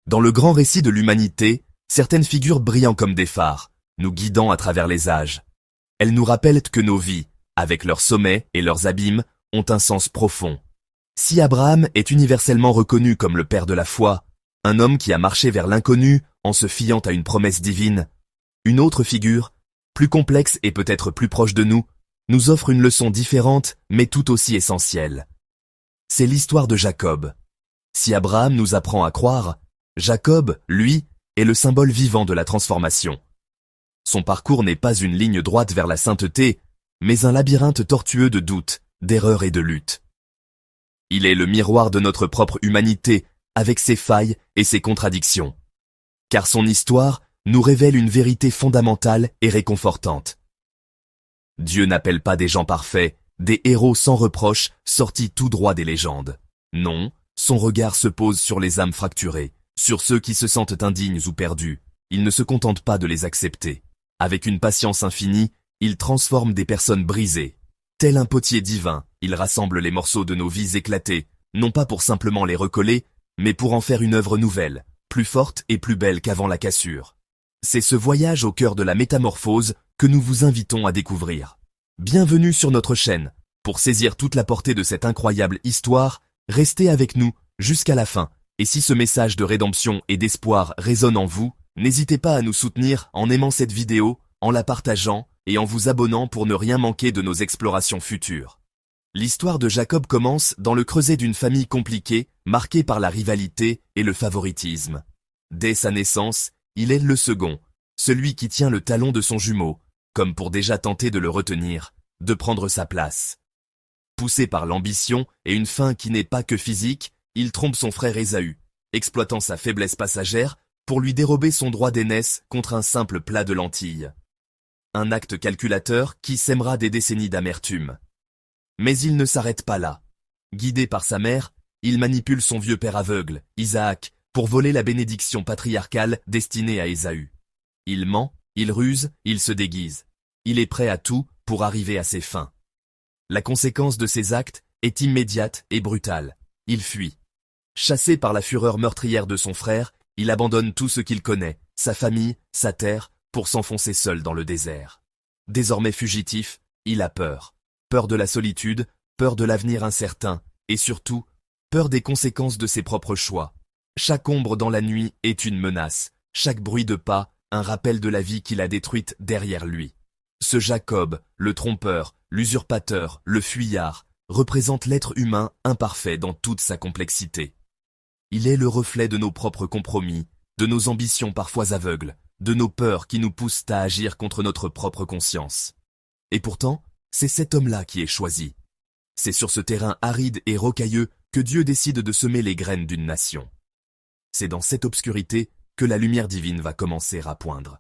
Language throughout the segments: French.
Dans le grand récit de l'humanité, certaines figures brillent comme des phares, nous guidant à travers les âges. Elles nous rappellent que nos vies, avec leurs sommets et leurs abîmes, ont un sens profond. Si Abraham est universellement reconnu comme le père de la foi, un homme qui a marché vers l'inconnu en se fiant à une promesse divine, une autre figure, plus complexe et peut-être plus proche de nous, nous offre une leçon différente mais tout aussi essentielle. C'est l'histoire de Jacob. Si Abraham nous apprend à croire, Jacob, lui, est le symbole vivant de la transformation. Son parcours n'est pas une ligne droite vers la sainteté, mais un labyrinthe tortueux de doutes, d'erreurs et de luttes. Il est le miroir de notre propre humanité, avec ses failles et ses contradictions. Car son histoire nous révèle une vérité fondamentale et réconfortante. Dieu n'appelle pas des gens parfaits, des héros sans reproche sortis tout droit des légendes. Non, son regard se pose sur les âmes fracturées, sur ceux qui se sentent indignes ou perdus. Il ne se contente pas de les accepter. Avec une patience infinie, il transforme des personnes brisées. Tel un potier divin, il rassemble les morceaux de nos vies éclatées, non pas pour simplement les recoller, mais pour en faire une œuvre nouvelle, plus forte et plus belle qu'avant la cassure. C'est ce voyage au cœur de la métamorphose que nous vous invitons à découvrir. Bienvenue sur notre chaîne. Pour saisir toute la portée de cette incroyable histoire, restez avec nous jusqu'à la fin. Et si ce message de rédemption et d'espoir résonne en vous, n'hésitez pas à nous soutenir en aimant cette vidéo, en la partageant et en vous abonnant pour ne rien manquer de nos explorations futures. L'histoire de Jacob commence dans le creuset d'une famille compliquée, marquée par la rivalité et le favoritisme. Dès sa naissance, il est le second, celui qui tient le talon de son jumeau, comme pour déjà tenter de le retenir, de prendre sa place. Poussé par l'ambition et une faim qui n'est pas que physique, il trompe son frère Ésaü, exploitant sa faiblesse passagère pour lui dérober son droit d'aînesse contre un simple plat de lentilles. Un acte calculateur qui sèmera des décennies d'amertume. Mais il ne s'arrête pas là. Guidé par sa mère, il manipule son vieux père aveugle, Isaac, pour voler la bénédiction patriarcale destinée à Ésaü. Il ment, il ruse, il se déguise. Il est prêt à tout pour arriver à ses fins. La conséquence de ses actes est immédiate et brutale. Il fuit. Chassé par la fureur meurtrière de son frère, il abandonne tout ce qu'il connaît, sa famille, sa terre, pour s'enfoncer seul dans le désert. Désormais fugitif, il a peur. Peur de la solitude, peur de l'avenir incertain, et surtout, peur des conséquences de ses propres choix. Chaque ombre dans la nuit est une menace, chaque bruit de pas, un rappel de la vie qu'il a détruite derrière lui. Ce Jacob, le trompeur, l'usurpateur, le fuyard, représente l'être humain imparfait dans toute sa complexité. Il est le reflet de nos propres compromis, de nos ambitions parfois aveugles, de nos peurs qui nous poussent à agir contre notre propre conscience. Et pourtant, c'est cet homme-là qui est choisi. C'est sur ce terrain aride et rocailleux que Dieu décide de semer les graines d'une nation. C'est dans cette obscurité que la lumière divine va commencer à poindre.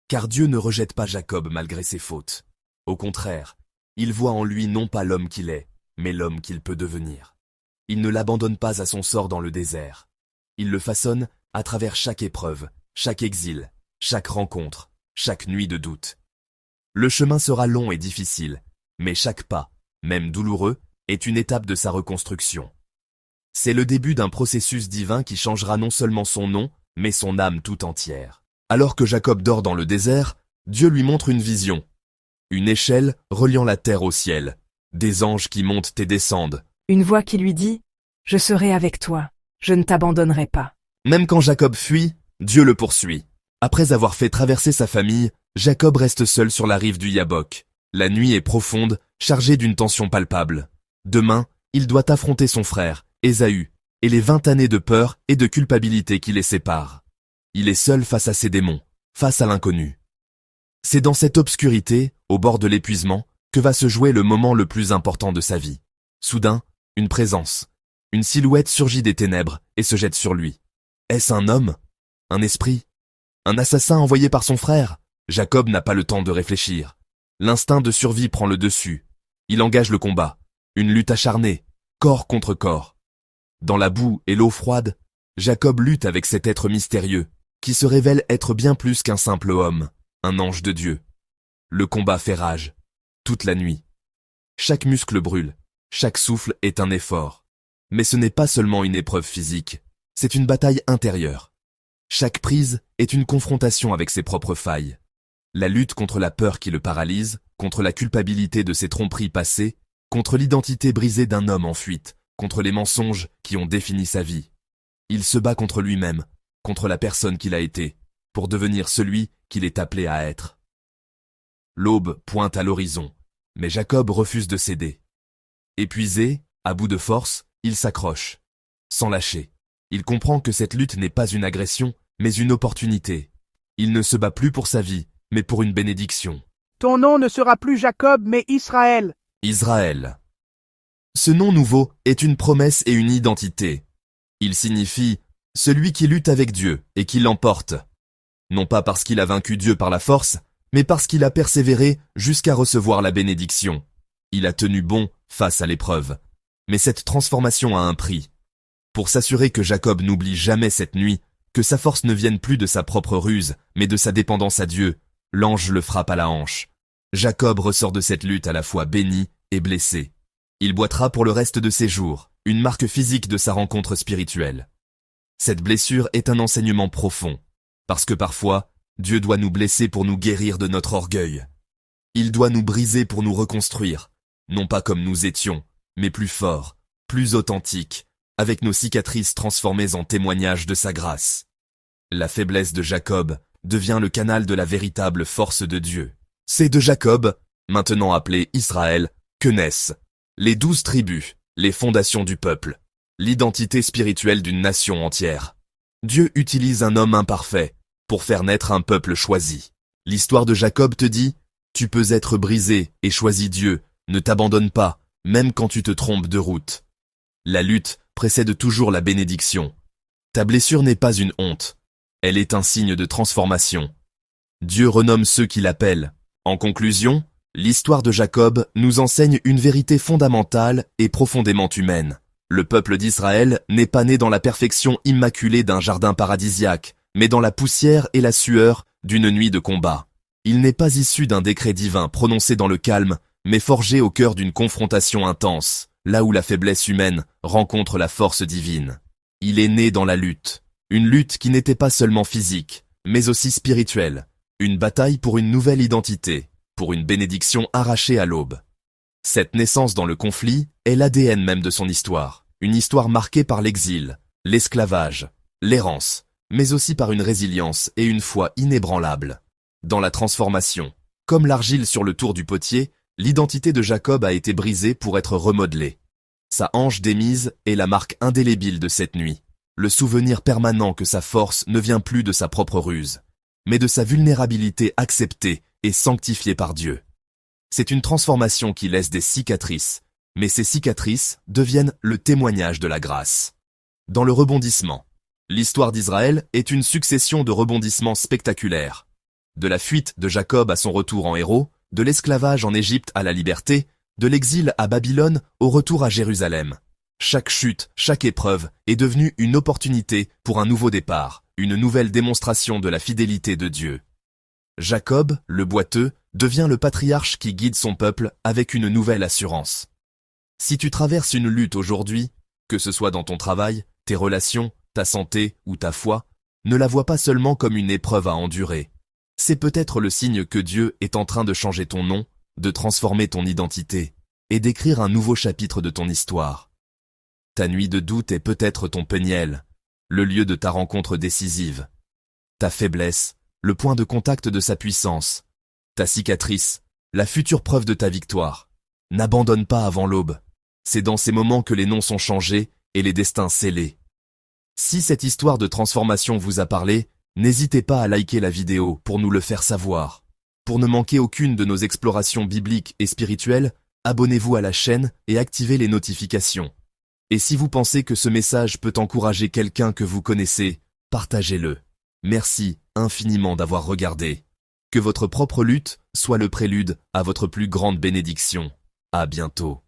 Car Dieu ne rejette pas Jacob malgré ses fautes. Au contraire, il voit en lui non pas l'homme qu'il est, mais l'homme qu'il peut devenir. Il ne l'abandonne pas à son sort dans le désert. Il le façonne à travers chaque épreuve, chaque exil, chaque rencontre, chaque nuit de doute. Le chemin sera long et difficile, mais chaque pas, même douloureux, est une étape de sa reconstruction. C'est le début d'un processus divin qui changera non seulement son nom, mais son âme tout entière. Alors que Jacob dort dans le désert, Dieu lui montre une vision. Une échelle reliant la terre au ciel. Des anges qui montent et descendent. Une voix qui lui dit « Je serai avec toi, je ne t'abandonnerai pas. » Même quand Jacob fuit, Dieu le poursuit. Après avoir fait traverser sa famille, Jacob reste seul sur la rive du Yabok. La nuit est profonde, chargée d'une tension palpable. Demain, il doit affronter son frère, Ésaü, et les 20 années de peur et de culpabilité qui les séparent. Il est seul face à ses démons, face à l'inconnu. C'est dans cette obscurité, au bord de l'épuisement, que va se jouer le moment le plus important de sa vie. Soudain, une présence, une silhouette surgit des ténèbres et se jette sur lui. Est-ce un homme? Un esprit? Un assassin envoyé par son frère? Jacob n'a pas le temps de réfléchir. L'instinct de survie prend le dessus. Il engage le combat, une lutte acharnée, corps contre corps. Dans la boue et l'eau froide, Jacob lutte avec cet être mystérieux, qui se révèle être bien plus qu'un simple homme, un ange de Dieu. Le combat fait rage, toute la nuit. Chaque muscle brûle, chaque souffle est un effort. Mais ce n'est pas seulement une épreuve physique, C'est une bataille intérieure. Chaque prise est une confrontation avec ses propres failles. La lutte contre la peur qui le paralyse, contre la culpabilité de ses tromperies passées, contre l'identité brisée d'un homme en fuite, contre les mensonges qui ont défini sa vie. Il se bat contre lui-même, contre la personne qu'il a été, pour devenir celui qu'il est appelé à être. L'aube pointe à l'horizon, mais Jacob refuse de céder. Épuisé, à bout de force, il s'accroche, sans lâcher. Il comprend que cette lutte n'est pas une agression, mais une opportunité. Il ne se bat plus pour sa vie, mais pour une bénédiction. Ton nom ne sera plus Jacob, mais Israël. Israël. Ce nom nouveau est une promesse et une identité. Il signifie « celui qui lutte avec Dieu et qui l'emporte ». Non pas parce qu'il a vaincu Dieu par la force, mais parce qu'il a persévéré jusqu'à recevoir la bénédiction. Il a tenu bon face à l'épreuve. Mais cette transformation a un prix. Pour s'assurer que Jacob n'oublie jamais cette nuit, que sa force ne vienne plus de sa propre ruse, mais de sa dépendance à Dieu, l'ange le frappe à la hanche. Jacob ressort de cette lutte à la fois béni et blessé. Il boitera pour le reste de ses jours, une marque physique de sa rencontre spirituelle. Cette blessure est un enseignement profond, parce que parfois, Dieu doit nous blesser pour nous guérir de notre orgueil. Il doit nous briser pour nous reconstruire, non pas comme nous étions, mais plus forts, plus authentiques, avec nos cicatrices transformées en témoignages de sa grâce. La faiblesse de Jacob devient le canal de la véritable force de Dieu. C'est de Jacob, maintenant appelé Israël, que naissent les 12 tribus, les fondations du peuple, l'identité spirituelle d'une nation entière. Dieu utilise un homme imparfait pour faire naître un peuple choisi. L'histoire de Jacob te dit, tu peux être brisé et choisis Dieu, ne t'abandonne pas, même quand tu te trompes de route. La lutte précède toujours la bénédiction. Ta blessure n'est pas une honte, elle est un signe de transformation. Dieu renomme ceux qui l'appellent. En conclusion, l'histoire de Jacob nous enseigne une vérité fondamentale et profondément humaine. Le peuple d'Israël n'est pas né dans la perfection immaculée d'un jardin paradisiaque, mais dans la poussière et la sueur d'une nuit de combat. Il n'est pas issu d'un décret divin prononcé dans le calme, mais forgé au cœur d'une confrontation intense, là où la faiblesse humaine rencontre la force divine. Il est né dans la lutte, une lutte qui n'était pas seulement physique, mais aussi spirituelle, une bataille pour une nouvelle identité, pour une bénédiction arrachée à l'aube. Cette naissance dans le conflit est l'ADN même de son histoire, une histoire marquée par l'exil, l'esclavage, l'errance, mais aussi par une résilience et une foi inébranlables. Dans la transformation, comme l'argile sur le tour du potier, l'identité de Jacob a été brisée pour être remodelée. Sa hanche démise est la marque indélébile de cette nuit, le souvenir permanent que sa force ne vient plus de sa propre ruse, mais de sa vulnérabilité acceptée et sanctifiée par Dieu. C'est une transformation qui laisse des cicatrices, mais ces cicatrices deviennent le témoignage de la grâce. Dans le rebondissement, l'histoire d'Israël est une succession de rebondissements spectaculaires. De la fuite de Jacob à son retour en héros, de l'esclavage en Égypte à la liberté, de l'exil à Babylone au retour à Jérusalem. Chaque chute, chaque épreuve est devenue une opportunité pour un nouveau départ, une nouvelle démonstration de la fidélité de Dieu. Jacob, le boiteux, devient le patriarche qui guide son peuple avec une nouvelle assurance. Si tu traverses une lutte aujourd'hui, que ce soit dans ton travail, tes relations, ta santé ou ta foi, ne la vois pas seulement comme une épreuve à endurer. C'est peut-être le signe que Dieu est en train de changer ton nom, de transformer ton identité et d'écrire un nouveau chapitre de ton histoire. Ta nuit de doute est peut-être ton Peniel, le lieu de ta rencontre décisive. Ta faiblesse, le point de contact de sa puissance. Ta cicatrice, la future preuve de ta victoire. N'abandonne pas avant l'aube. C'est dans ces moments que les noms sont changés et les destins scellés. Si cette histoire de transformation vous a parlé, n'hésitez pas à liker la vidéo pour nous le faire savoir. Pour ne manquer aucune de nos explorations bibliques et spirituelles, abonnez-vous à la chaîne et activez les notifications. Et si vous pensez que ce message peut encourager quelqu'un que vous connaissez, partagez-le. Merci infiniment d'avoir regardé. Que votre propre lutte soit le prélude à votre plus grande bénédiction. À bientôt.